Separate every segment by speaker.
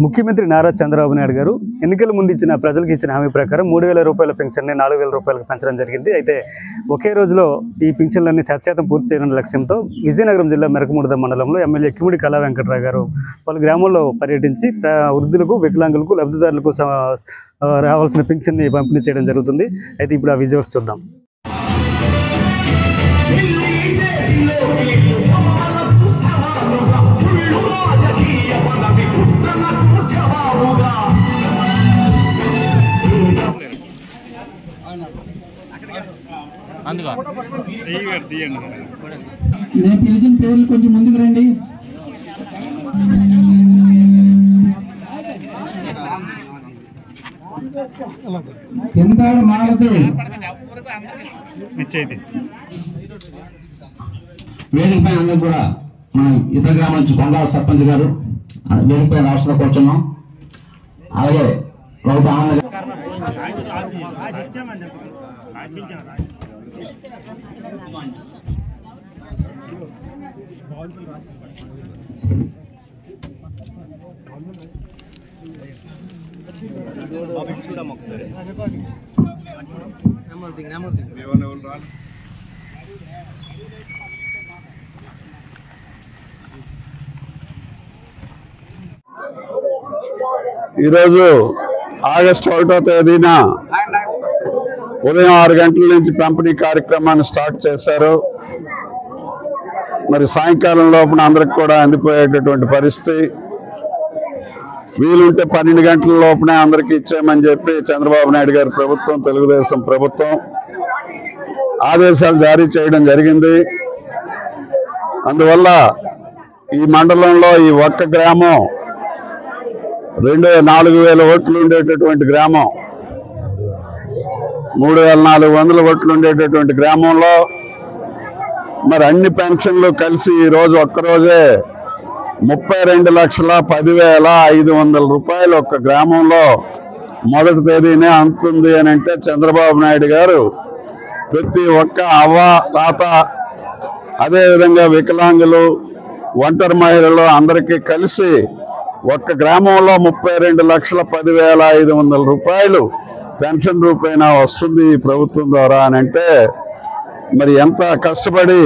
Speaker 1: ముఖ్యమంత్రి నారా చంద్రబాబు నాయుడు గారు ఎన్నికల ముందు ఇచ్చిన ప్రజలకు ఇచ్చిన హామీ ప్రకారం 3,000 రూపాయల పెన్షన్ని 4,000 రూపాయలకు పెంచడం జరిగింది. అయితే ఒకే రోజులో ఈ పెన్షన్లన్నీ శాతం పూర్తి చేయాలనే లక్ష్యంతో విజయనగరం జిల్లా మెరకముడిద మండలంలో ఎమ్మెల్యే కిమిడి కళా వెంకటరావు గారు పలు గ్రామాల్లో పర్యటించి వృద్ధులకు, వికలాంగులకు, లబ్ధిదారులకు రావాల్సిన పెన్షన్ని పంపిణీ చేయడం జరుగుతుంది. అయితే ఇప్పుడు ఆ విజువల్స్ చూద్దాం.
Speaker 2: నేను పిలిచిన పేర్లు కొంచెం ముందుకు రండి. ఎంత మాలతి
Speaker 3: వేదిక పైన అందరూ కూడా మన ఇతర గ్రామాల నుంచి కొండ సర్పంచ్ గారు వేదిక పైన అవసరం కూర్చున్నాం. అలాగే ప్రభుత్వ ఆనంద
Speaker 4: ఈరోజు ఆగస్టు 1వ తేదీన ఉదయం 6 గంటల నుంచి పంపిణీ కార్యక్రమాన్ని స్టార్ట్ చేశారు. మరి సాయంకాలం లోపల అందరికి కూడా అందిపోయేటటువంటి పరిస్థితి. వీలుంటే 12 గంటల లోపలే అందరికీ ఇచ్చేయమని చెప్పి చంద్రబాబు నాయుడు గారి ప్రభుత్వం, తెలుగుదేశం ప్రభుత్వం ఆదేశాలు జారీ చేయడం జరిగింది. అందువల్ల ఈ మండలంలో ఈ ఒక్క గ్రామం 4,000 ఓట్లు ఉండేటటువంటి గ్రామం, 3,400 ఓట్లు ఉండేటటువంటి గ్రామంలో మరి అన్ని పెన్షన్లు కలిసి ఈరోజు ఒక్కరోజే 32,10,500 రూపాయలు ఒక్క గ్రామంలో మొదటి తేదీనే అందుతుంది అని అంటే చంద్రబాబు నాయుడు గారు ప్రతి ఒక్క అవ్వ, తాత, అదేవిధంగా వికలాంగులు, ఒంటరి మహిళలు అందరికీ కలిసి ఒక్క గ్రామంలో 32,10,500 రూపాయలు పెన్షన్ రూపేణా వస్తుంది ఈ ప్రభుత్వం ద్వారా అని అంటే మరి ఎంత కష్టపడి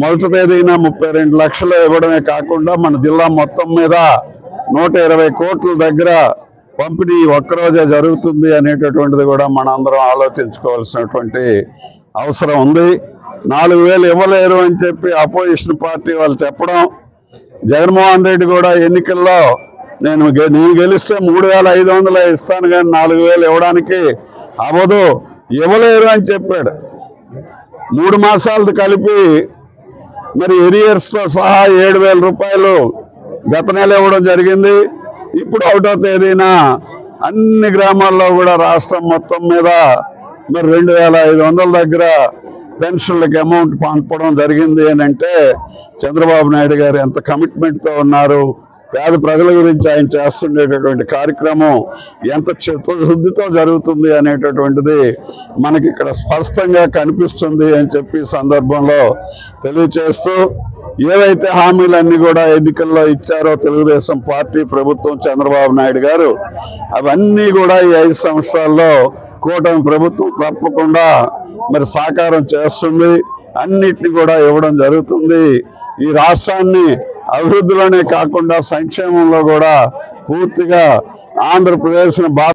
Speaker 4: మొదటి తేదీన 32 లక్షలు ఇవ్వడమే కాకుండా మన జిల్లా మొత్తం మీద 120 కోట్ల దగ్గర పంపిణీ ఒక్కరోజే జరుగుతుంది అనేటటువంటిది కూడా మనందరం ఆలోచించుకోవాల్సినటువంటి అవసరం ఉంది. 4,000 ఇవ్వలేరు అని చెప్పి అపోజిషన్ పార్టీ వాళ్ళు చెప్పడం, జగన్మోహన్ రెడ్డి కూడా ఎన్నికల్లో నేను గెలిస్తే 3,500 ఇస్తాను కానీ 4,000 ఇవ్వడానికి అవ్వదు, ఇవ్వలేరు అని చెప్పాడు. 3 మాసాలతో కలిపి మరి ఎరియర్స్తో సహా 7,000 రూపాయలు గత నెల ఇవ్వడం జరిగింది. ఇప్పుడు 1వ తేదీన అన్ని గ్రామాల్లో కూడా రాష్ట్రం మొత్తం మీద మరి 2,500 దగ్గర పెన్షన్లకి అమౌంట్ పంపడం జరిగింది అని అంటే చంద్రబాబు నాయుడు గారు ఎంత కమిట్మెంట్తో ఉన్నారు, పేద ప్రజల గురించి ఆయన చేస్తుండేటటువంటి కార్యక్రమం ఎంత చిత్తశుద్ధితో జరుగుతుంది అనేటటువంటిది మనకి ఇక్కడ స్పష్టంగా కనిపిస్తుంది అని చెప్పి సందర్భంలో తెలియచేస్తూ, ఏవైతే హామీలన్నీ కూడా ఎన్నికల్లో ఇచ్చారో తెలుగుదేశం పార్టీ ప్రభుత్వం, చంద్రబాబు నాయుడు గారు, అవన్నీ కూడా ఈ 5 సంవత్సరాల్లో కూటమి ప్రభుత్వం తప్పకుండా మరి సాకారం చేస్తుంది. అన్నిటిని కూడా ఇవ్వడం జరుగుతుంది. ఈ రాష్ట్రాన్ని అభివృద్ధిలోనే కాకుండా సంక్షేమంలో కూడా పూర్తిగా ఆంధ్రప్రదేశ్ని